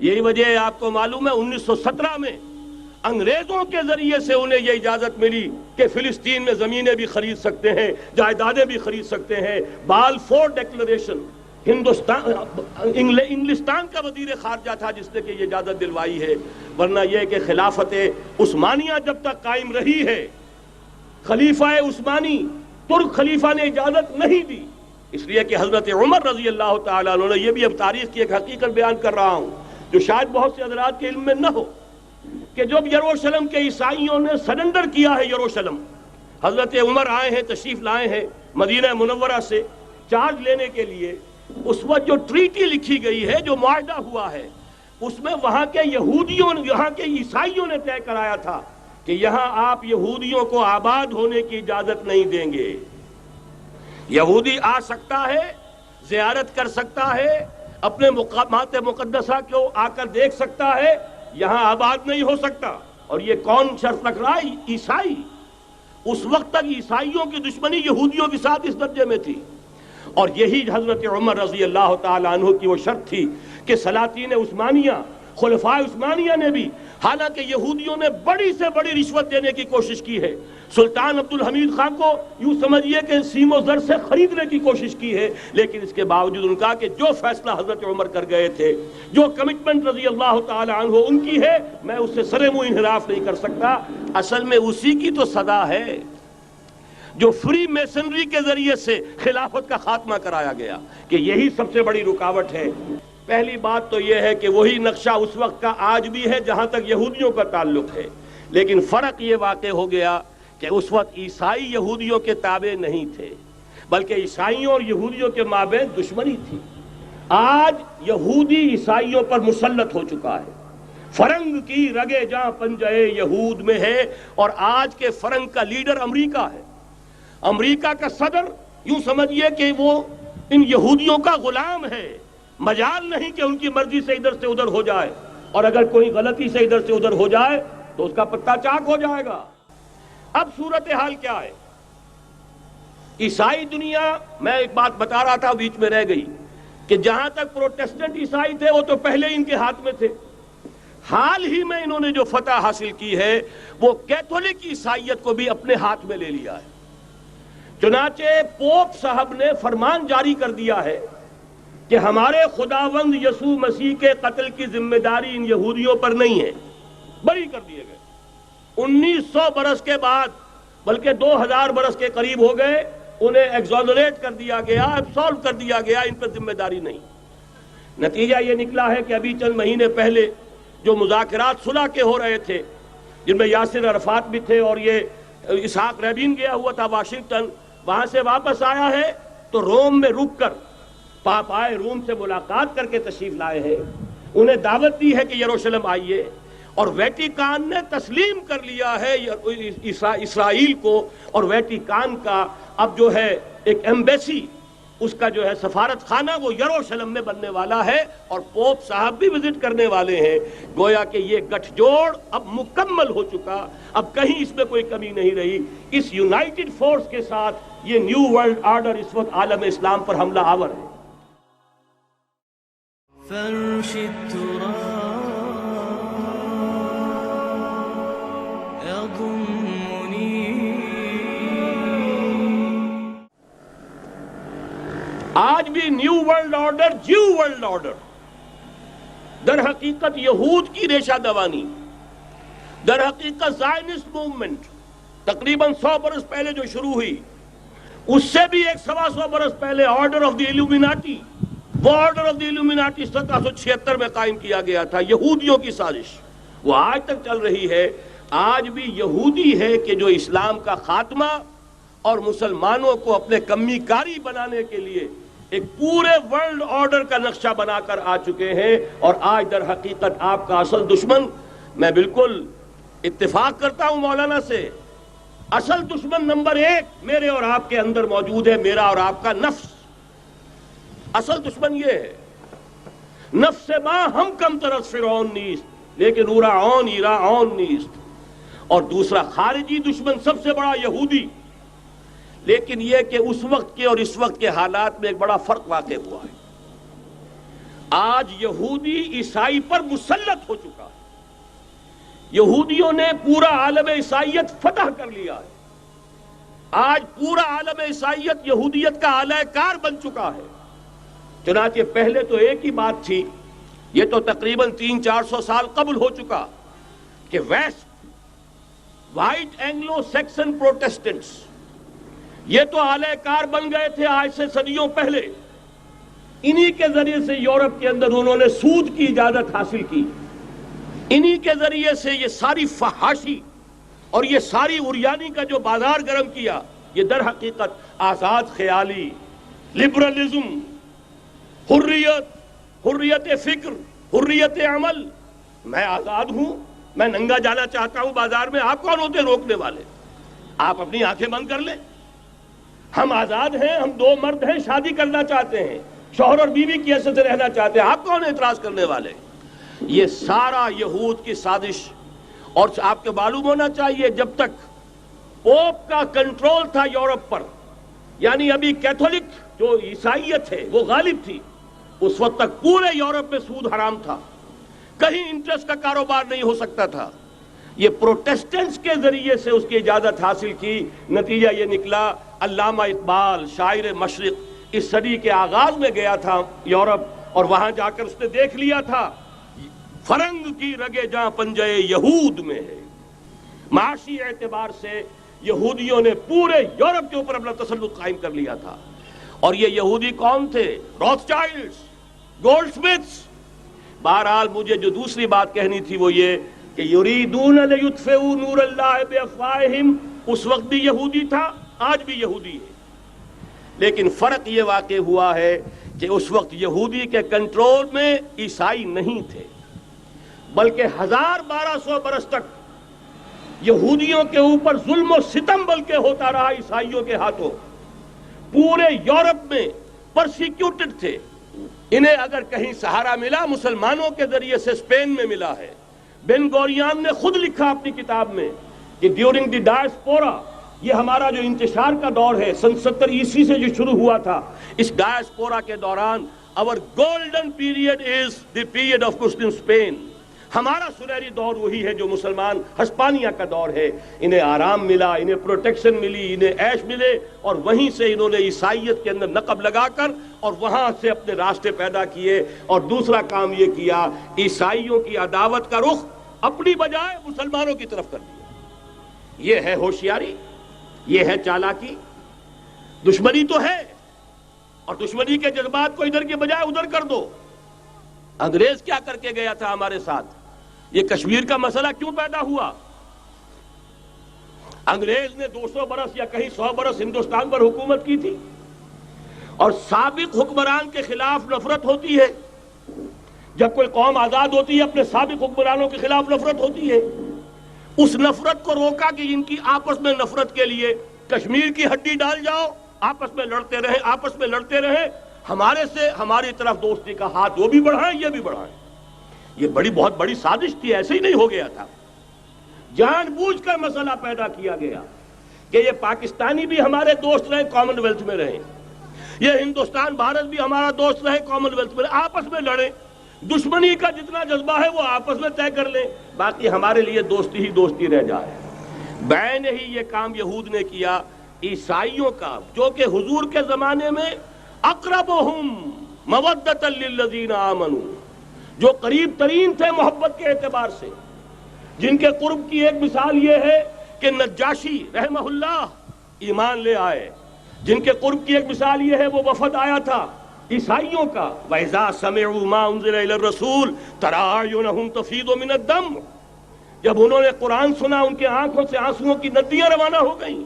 یہی وجہ ہے، آپ کو معلوم ہے 1917 میں انگریزوں کے ذریعے سے انہیں یہ اجازت ملی کہ فلسطین میں زمینیں بھی خرید سکتے ہیں، جائیدادیں بھی خرید سکتے ہیں۔ بالفور ڈیکلریشن انگلستان کا وزیر خارجہ تھا جس نے کہ یہ اجازت دلوائی ہے، ورنہ یہ کہ خلافت عثمانیہ جب تک قائم رہی ہے، خلیفہ عثمانی ترک خلیفہ نے اجازت نہیں دی، اس لیے کہ حضرت عمر رضی اللہ تعالیٰ عنہ نے، یہ بھی اب تاریخ کی ایک حقیقت بیان کر رہا ہوں جو شاید بہت سے حضرات کے علم میں نہ ہو، کہ جب یروشلم کے عیسائیوں نے سرنڈر کیا ہے یروشلم، حضرت عمر آئے ہیں، تشریف لائے ہیں مدینہ منورہ سے چارج لینے کے لیے، اس وقت جو ٹریٹی لکھی گئی ہے، جو معاہدہ ہوا ہے، اس میں وہاں کے یہودیوں، یہاں کے عیسائیوں نے طے کرایا تھا کہ یہاں آپ یہودیوں کو آباد ہونے کی اجازت نہیں دیں گے۔ یہودی آ سکتا ہے، زیارت کر سکتا ہے، اپنے مقامات مقدسہ کو آ کر دیکھ سکتا ہے، یہاں آباد نہیں ہو سکتا۔ اور یہ کون شرط رکھ رہا ہے؟ عیسائی۔ اس وقت تک عیسائیوں کی دشمنی یہودیوں کے ساتھ اس درجے میں تھی، اور یہی حضرت عمر رضی اللہ تعالیٰ عنہ کی وہ شرط تھی کہ سلاطین عثمانیہ، خلفاء عثمانیہ نے بھی، حالانکہ یہودیوں نے بڑی سے بڑی رشوت دینے کی کوشش کی ہے، سلطان عبدالحمید خان کو یوں سمجھیے کہ سیم و زر سے خریدنے کی کوشش کی ہے، لیکن اس کے باوجود ان کا کہ جو فیصلہ حضرت عمر کر گئے تھے، جو کمٹمنٹ رضی اللہ تعالی عنہ ان کی ہے، میں اس سے سر منہ انحراف نہیں کر سکتا۔ اصل میں اسی کی تو صدا ہے جو فری میسنری کے ذریعے سے خلافت کا خاتمہ کرایا گیا، کہ یہی سب سے بڑی رکاوٹ ہے۔ پہلی بات تو یہ ہے کہ وہی نقشہ اس وقت کا آج بھی ہے جہاں تک یہودیوں کا تعلق ہے، لیکن فرق یہ واقع ہو گیا کہ اس وقت عیسائی یہودیوں کے تابع نہیں تھے، بلکہ عیسائیوں اور یہودیوں کے مابین دشمنی تھی۔ آج یہودی عیسائیوں پر مسلط ہو چکا ہے، فرنگ کی رگے جاں پنجے یہود میں ہے، اور آج کے فرنگ کا لیڈر امریکہ ہے۔ امریکہ کا صدر یوں سمجھیے کہ وہ ان یہودیوں کا غلام ہے، مجال نہیں کہ ان کی مرضی سے ادھر سے ادھر ہو جائے، اور اگر کوئی غلطی سے ادھر سے ادھر ہو جائے تو اس کا پتہ چاک ہو جائے گا۔ اب صورتحال کیا ہے؟ عیسائی دنیا، میں ایک بات بتا رہا تھا بیچ میں رہ گئی، کہ جہاں تک پروٹیسٹنٹ عیسائی تھے وہ تو پہلے ان کے ہاتھ میں تھے، حال ہی میں انہوں نے جو فتح حاصل کی ہے وہ کیتھولک عیسائیت کو بھی اپنے ہاتھ میں لے لیا ہے۔ چنانچہ پوپ صاحب نے فرمان جاری کر دیا ہے کہ ہمارے خداوند یسوع مسیح کے قتل کی ذمہ داری ان یہودیوں پر نہیں ہے، بری کر دیے گئے۔ 1900 برس کے بعد، بلکہ 2000 برس کے قریب ہو گئے، انہیں ایگزونریٹ کر دیا گیا، ایبسولو کر دیا گیا، ان پر ذمہ داری نہیں۔ نتیجہ یہ نکلا ہے کہ ابھی چند مہینے پہلے جو مذاکرات صلح کے ہو رہے تھے، جن میں یاسر عرفات بھی تھے اور یہ اسحاق رابین گیا ہوا تھا واشنگٹن، وہاں سے واپس آیا ہے تو روم میں رک کر پاپائے روم سے ملاقات کر کے تشریف لائے ہیں، انہیں دعوت دی ہے کہ یروشلم آئیے، اور ویٹیکان نے تسلیم کر لیا ہے اسرائیل کو، اور ویٹیکان کا اب جو ہے ایک ایمبیسی، اس کا جو ہے سفارت خانہ وہ یروشلم میں بننے والا ہے، اور پوپ صاحب بھی وزٹ کرنے والے ہیں۔ گویا کہ یہ گٹھ جوڑ اب مکمل ہو چکا، اب کہیں اس میں کوئی کمی نہیں رہی۔ اس یونائٹڈ فورس کے ساتھ یہ نیو ورلڈ آرڈر اس وقت عالم اسلام پر حملہ آور ہے۔ فرش التراب يضمني، آج بھی new world order, Jew world order در حقیقت یہود کی ریشہ دوانی، در حقیقت زائنسٹ موومنٹ تقریباً 100 برس پہلے جو شروع ہوئی، اس سے بھی 125 برس پہلے آرڈر آف دی ایلومیناٹی، وہ آرڈر آف دی ایلومیناٹی 1776 میں قائم کیا گیا تھا، یہودیوں کی سازش، وہ آج تک چل رہی ہے۔ آج بھی یہودی ہے کہ جو اسلام کا خاتمہ اور مسلمانوں کو اپنے کمی کاری بنانے کے لیے ایک پورے ورلڈ آرڈر کا نقشہ بنا کر آ چکے ہیں، اور آج در حقیقت آپ کا اصل دشمن، میں بالکل اتفاق کرتا ہوں مولانا سے، اصل دشمن نمبر 1 میرے اور آپ کے اندر موجود ہے، میرا اور آپ کا نفس۔ اصل دشمن یہ ہے، نفس ما ہم کم طرف فرعون نیست لیکن اورعون ایراعون نیست، اور دوسرا خارجی دشمن سب سے بڑا یہودی۔ لیکن یہ کہ اس وقت کے اور اس وقت کے حالات میں ایک بڑا فرق واقع ہوا ہے۔ آج یہودی عیسائی پر مسلط ہو چکا ہے. یہودیوں نے پورا عالم عیسائیت فتح کر لیا ہے. آج پورا عالم عیسائیت یہودیت کا اعلی کار بن چکا ہے. چنانچہ پہلے تو ایک ہی بات تھی، یہ تو تقریباً 300-400 سال قبل ہو چکا، کہ west white Anglo Saxon Protestants یہ تو اعلی کار بن گئے تھے آج سے صدیوں پہلے. انہی کے ذریعے سے یورپ کے اندر انہوں نے سود کی اجازت حاصل کی. انہی کے ذریعے سے یہ ساری فحاشی اور یہ ساری عریانی کا جو بازار گرم کیا، یہ در حقیقت آزاد خیالی، لبرلزم، حریت فکر، حریت عمل. میں آزاد ہوں، میں ننگا جانا چاہتا ہوں بازار میں، آپ کون ہوتے روکنے والے؟ آپ اپنی آنکھیں بند کر لیں. ہم آزاد ہیں، ہم دو مرد ہیں، شادی کرنا چاہتے ہیں، شوہر اور بیوی کی حیثیت سے رہنا چاہتے ہیں، آپ کون اعتراض کرنے والے؟ یہ سارا یہود کی سازش. اور آپ کو معلوم ہونا چاہیے جب تک پوپ کا کنٹرول تھا یورپ پر، یعنی ابھی کیتھولک جو عیسائیت ہے وہ غالب تھی، اس وقت تک پورے یورپ میں سود حرام تھا، کہیں انٹرسٹ کا کاروبار نہیں ہو سکتا تھا. یہ پروٹیسٹنٹس کے ذریعے سے اس کی اجازت حاصل کی. نتیجہ یہ نکلا، علامہ اقبال شاعر مشرق اس صدی کے آغاز میں گیا تھا یورپ، اور وہاں جا کر اس نے دیکھ لیا تھا فرنگ کی رگے جہاں پنجے یہود میں ہے. معاشی اعتبار سے یہودیوں نے پورے یورپ کے اوپر اپنا تسلط قائم کر لیا تھا. اور یہ یہودی کون تھے؟ Rothschilds, Goldsmiths. بہرحال مجھے جو دوسری بات کہنی تھی وہ یہ کہ یریدون لیطفئوا نور اللہ بافواہہم اس وقت بھی یہودی تھا، آج بھی یہودی ہے. لیکن فرق یہ واقع ہوا ہے کہ اس وقت یہودی کے کنٹرول میں عیسائی نہیں تھے، بلکہ 1200 برس تک یہودیوں کے اوپر ظلم و ستم بلکہ ہوتا رہا عیسائیوں کے ہاتھوں. پورے یورپ میں پرسیکیوٹڈ تھے. انہیں اگر کہیں سہارا ملا مسلمانوں کے ذریعے سے اسپین میں ملا ہے. بن گوریان نے خود لکھا اپنی کتاب میں کہ ڈیورنگ دی ڈائسپورا، یہ ہمارا جو انتشار کا دور ہے سن 70 عیسوی سے جو شروع ہوا تھا، اس ڈائسپورا کے دوران our golden period is the period of Muslim Spain. ہمارا سنہری دور وہی ہے جو مسلمان ہسپانیہ کا دور ہے. انہیں آرام ملا، انہیں پروٹیکشن ملی، انہیں عیش ملے، اور وہیں سے انہوں نے عیسائیت کے اندر نقب لگا کر اور وہاں سے اپنے راستے پیدا کیے. اور دوسرا کام یہ کیا، عیسائیوں کی عداوت کا رخ اپنی بجائے مسلمانوں کی طرف کر دیا. یہ ہے ہوشیاری، یہ ہے چالاکی. دشمنی تو ہے، اور دشمنی کے جذبات کو ادھر کے بجائے ادھر کر دو. انگریز کیا کر کے گیا تھا ہمارے ساتھ؟ یہ کشمیر کا مسئلہ کیوں پیدا ہوا؟ انگریز نے 200 برس یا کہیں 100 برس ہندوستان پر حکومت کی تھی، اور سابق حکمران کے خلاف نفرت ہوتی ہے. جب کوئی قوم آزاد ہوتی ہے اپنے سابق حکمرانوں کے خلاف نفرت ہوتی ہے. اس نفرت کو روکا کہ ان کی آپس میں نفرت کے لیے کشمیر کی ہڈی ڈال جاؤ، آپس میں لڑتے رہیں، ہمارے سے ہماری طرف دوستی کا ہاتھ وہ بھی بڑھائیں یہ بھی بڑھائیں. یہ بہت بڑی سازش تھی، ایسے ہی نہیں ہو گیا تھا. جان بوجھ کر مسئلہ پیدا کیا گیا کہ یہ پاکستانی بھی ہمارے دوست رہے، کامن ویلتھ میں رہیں، یہ ہندوستان بھارت بھی ہمارا دوست رہے، کامن ویلتھ میں رہیں. آپس میں لڑیں، دشمنی کا جتنا جذبہ ہے وہ آپس میں طے کر لیں، باقی ہمارے لیے دوستی ہی دوستی رہ جائے. بین ہی یہ کام یہود نے کیا. عیسائیوں کا جو کہ حضور کے زمانے میں اقربہم مودۃ للذین آمنوا، جو قریب ترین تھے محبت کے اعتبار سے، جن کے قرب کی ایک مثال یہ ہے کہ نجاشی رحمہ اللہ ایمان لے آئے، جن کے قرب کی ایک مثال یہ ہے وہ وفد آیا تھا عیسائیوں کا. وَإِذَا سَمِعُوا مَا أُنزِلَ إِلَى الرَّسُولِ تَرَىٰ أَعْيُنَهُمْ تَفِيضُ مِنَ الدَّمْعِ، جب انہوں نے قرآن سنا ان کے آنکھوں سے آنسوؤں کی ندیاں روانہ ہو گئیں.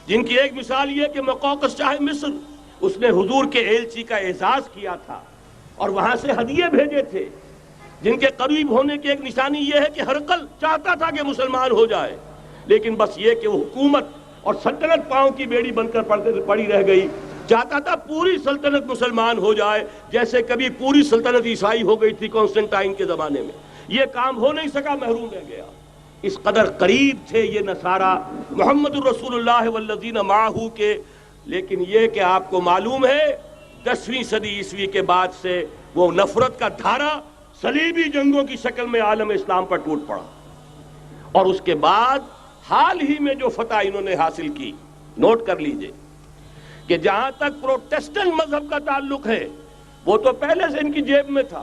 جن کی ایک مثال یہ کہ مقوقس شاہ مصر، اس نے حضور کے ایلچی کا اعزاز کیا تھا اور وہاں سے ہدیے بھیجے تھے. جن کے قریب ہونے کی ایک نشانی یہ ہے کہ ہرقل چاہتا تھا کہ مسلمان ہو جائے، لیکن بس یہ کہ وہ حکومت اور سلطنت پاؤں کی بیڑی بن کر پڑی رہ گئی. چاہتا تھا پوری سلطنت مسلمان ہو جائے، جیسے کبھی پوری سلطنت عیسائی ہو گئی تھی کانسٹنٹائن کے زمانے میں. یہ کام ہو نہیں سکا، محروم رہ گیا. اس قدر قریب تھے یہ نصارہ محمد الرسول اللہ والذین معہ کے. لیکن یہ کہ آپ کو معلوم ہے 10ویں صدی عیسوی کے بعد سے وہ نفرت کا دھارا صلیبی جنگوں کی شکل میں عالم اسلام پر ٹوٹ پڑا. اور اس کے بعد حال ہی میں جو فتح انہوں نے حاصل کی، نوٹ کر لیجئے کہ جہاں تک پروٹیسٹنٹ مذہب کا تعلق ہے وہ تو پہلے سے ان کی جیب میں تھا.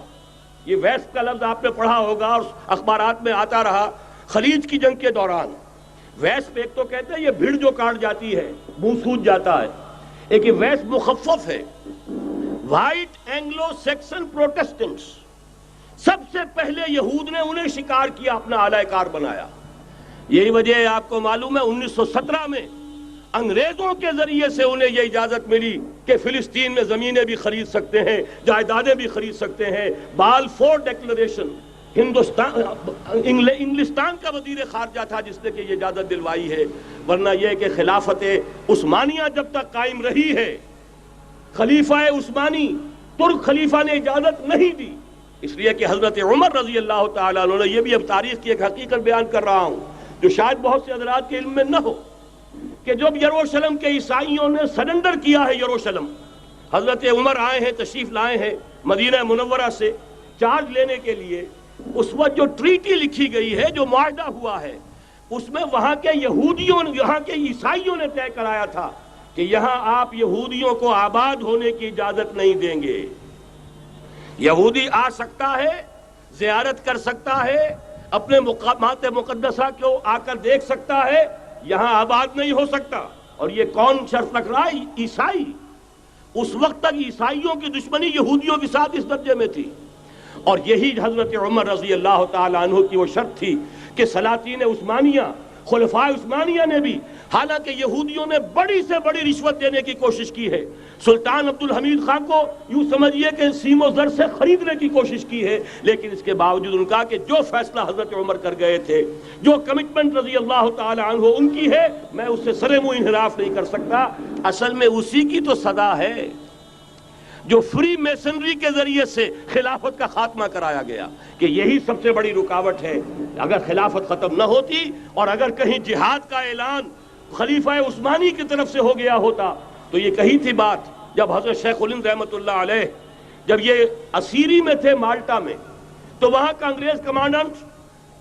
یہ ویسٹ کا لفظ آپ نے پڑھا ہوگا اور اخبارات میں آتا رہا. خلیج کی جنگ کے دوران ویسٹ ایک تو کہتے ہیں یہ بھیڑ جو کاٹ جاتی ہے منہ سوج جاتا ہے، ایک یہ ویسٹ مخفف ہے، وائٹ اینگلو سیکسن پروٹیسٹنٹس. سب سے پہلے یہود نے انہیں شکار کیا، اپنا اعلی کار بنایا. یہی وجہ ہے آپ کو معلوم ہے 1917 میں انگریزوں کے ذریعے سے انہیں یہ اجازت ملی کہ فلسطین میں زمینیں بھی خرید سکتے ہیں، جائیدادیں بھی خرید سکتے ہیں. بالفور ڈیکلریشن انگلستان کا وزیر خارجہ تھا جس نے کہ یہ اجازت دلوائی ہے، ورنہ یہ کہ خلافت عثمانیہ جب تک قائم رہی ہے، خلیفہ عثمانی ترک خلیفہ نے اجازت نہیں دی. اس لیے کہ حضرت عمر رضی اللہ تعالیٰ عنہ، یہ بھی اب تاریخ کی ایک حقیقت بیان کر رہا ہوں جو شاید بہت سے حضرات کے علم میں نہ ہو، کہ جب یروشلم کے عیسائیوں نے سرنڈر کیا ہے یروشلم، حضرت عمر آئے ہیں، تشریف لائے ہیں مدینہ منورہ سے چارج لینے کے لیے. اس وقت جو ٹریٹی لکھی گئی ہے، جو معاہدہ ہوا ہے، اس میں وہاں کے یہودیوں، یہاں کے عیسائیوں نے طے کرایا تھا کہ یہاں آپ یہودیوں کو آباد ہونے کی اجازت نہیں دیں گے. یہودی آ سکتا ہے، زیارت کر سکتا ہے، اپنے مقامات مقدسہ کو آ کر دیکھ سکتا ہے، یہاں آباد نہیں ہو سکتا. اور یہ کون شرط رکھ رہا ہے؟ عیسائی. اس وقت تک عیسائیوں کی دشمنی یہودیوں کے ساتھ اس درجے میں تھی. اور یہی حضرت عمر رضی اللہ تعالیٰ عنہ کی وہ شرط تھی کہ سلاطین عثمانیہ، خلفاء عثمانیہ نے بھی، حالانکہ یہودیوں نے بڑی سے بڑی رشوت دینے کی کوشش کی ہے، سلطان عبدالحمید خان کو یوں سمجھیے کہ سیم و زر سے خریدنے کی کوشش کی ہے، لیکن اس کے باوجود ان کا کہ جو فیصلہ حضرت عمر کر گئے تھے، جو کمٹمنٹ رضی اللہ تعالیٰ عنہ ان کی ہے، میں اس سے سرے منہ انحراف نہیں کر سکتا. اصل میں اسی کی تو صدا ہے جو فری میسنری کے ذریعے سے خلافت کا خاتمہ کرایا گیا، کہ یہی سب سے بڑی رکاوٹ ہے. اگر خلافت ختم نہ ہوتی اور اگر کہیں جہاد کا اعلان خلیفہ عثمانی کی طرف سے ہو گیا ہوتا تو یہ کہی تھی بات. جب حضرت شیخ الہند رحمۃ اللہ علیہ جب یہ اسیری میں تھے مالٹا میں، تو وہاں کا انگریز کمانڈنٹ،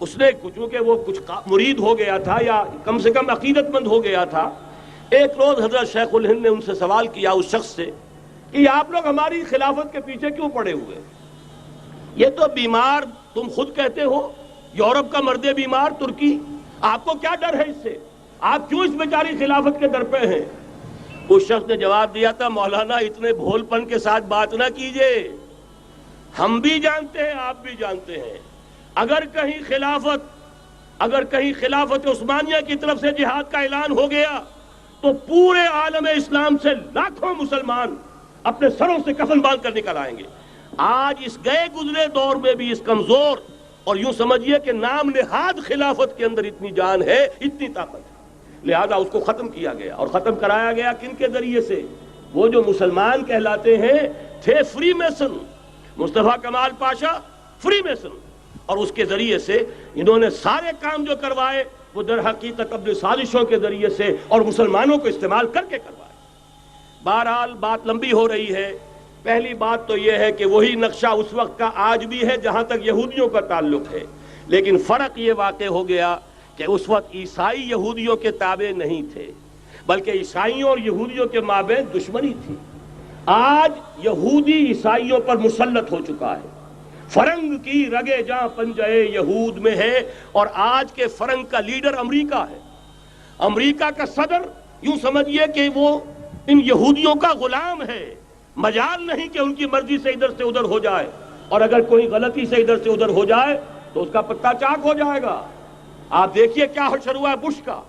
اس نے چونکہ وہ کچھ مرید ہو گیا تھا یا کم سے کم عقیدت مند ہو گیا تھا، ایک روز حضرت شیخ الہند نے ان سے سوال کیا اس شخص سے کہ آپ لوگ ہماری خلافت کے پیچھے کیوں پڑے ہوئے؟ یہ تو بیمار، تم خود کہتے ہو، یورپ کا مرد بیمار ترکی، آپ کو کیا ڈر ہے اس سے؟ آپ کیوں اس بیچاری خلافت کے در پہ ہیں؟ اس شخص نے جواب دیا تھا، مولانا اتنے بھول پن کے ساتھ بات نہ کیجئے، ہم بھی جانتے ہیں، آپ بھی جانتے ہیں، اگر کہیں خلافت عثمانیہ کی طرف سے جہاد کا اعلان ہو گیا تو پورے عالم اسلام سے لاکھوں مسلمان اپنے سروں سے کفن باندھ کر نکل آئیں گے. آج اس گئے گزرے دور میں بھی اس کمزور اور یوں سمجھیے کہ نام نہاد خلافت کے اندر اتنی جان ہے، اتنی طاقت ہے، لہذا اس کو ختم کیا گیا. اور ختم کرایا گیا کن کے ذریعے سے؟ وہ جو مسلمان کہلاتے ہیں تھے فری میسن، مصطفیٰ کمال پاشا فری میسن، اور اس کے ذریعے سے انہوں نے سارے کام جو کروائے وہ در حقیقت اپنی سازشوں کے ذریعے سے اور مسلمانوں کو استعمال کر کے کروائے. بہرحال بات لمبی ہو رہی ہے. پہلی بات تو یہ ہے کہ وہی نقشہ اس وقت کا آج بھی ہے جہاں تک یہودیوں کا تعلق ہے، لیکن فرق یہ واقع ہو گیا کہ اس وقت عیسائی یہودیوں کے تابع نہیں تھے، بلکہ عیسائیوں اور یہودیوں کے مابین دشمنی تھی. آج یہودی عیسائیوں پر مسلط ہو چکا ہے. فرنگ کی رگے جاں پنجے یہود میں ہے، اور آج کے فرنگ کا لیڈر امریکہ ہے. امریکہ کا صدر یوں سمجھیے کہ وہ ان یہودیوں کا غلام ہے، مجال نہیں کہ ان کی مرضی سے ادھر سے ادھر ہو جائے، اور اگر کوئی غلطی سے ادھر سے ادھر ہو جائے تو اس کا پتہ چاک ہو جائے گا. آپ دیکھیے کیا حشر ہوا ہے بش کا،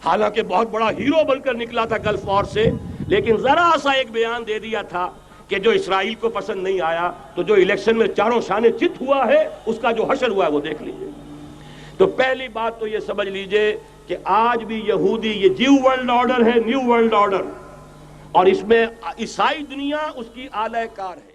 حالانکہ بہت بڑا ہیرو بن کر نکلا تھا گلف وار سے، لیکن ذرا سا ایک بیان دے دیا تھا کہ جو اسرائیل کو پسند نہیں آیا، تو جو الیکشن میں چاروں شانے چت ہوا ہے اس کا جو حشر ہوا ہے وہ دیکھ لیجئے. تو پہلی بات تو یہ سمجھ لیجئے کہ آج بھی یہودی، یہ نیو ورلڈ آرڈر ہے، نیو ورلڈ آرڈر، اور اس میں عیسائی دنیا اس کی اعلی کار ہے.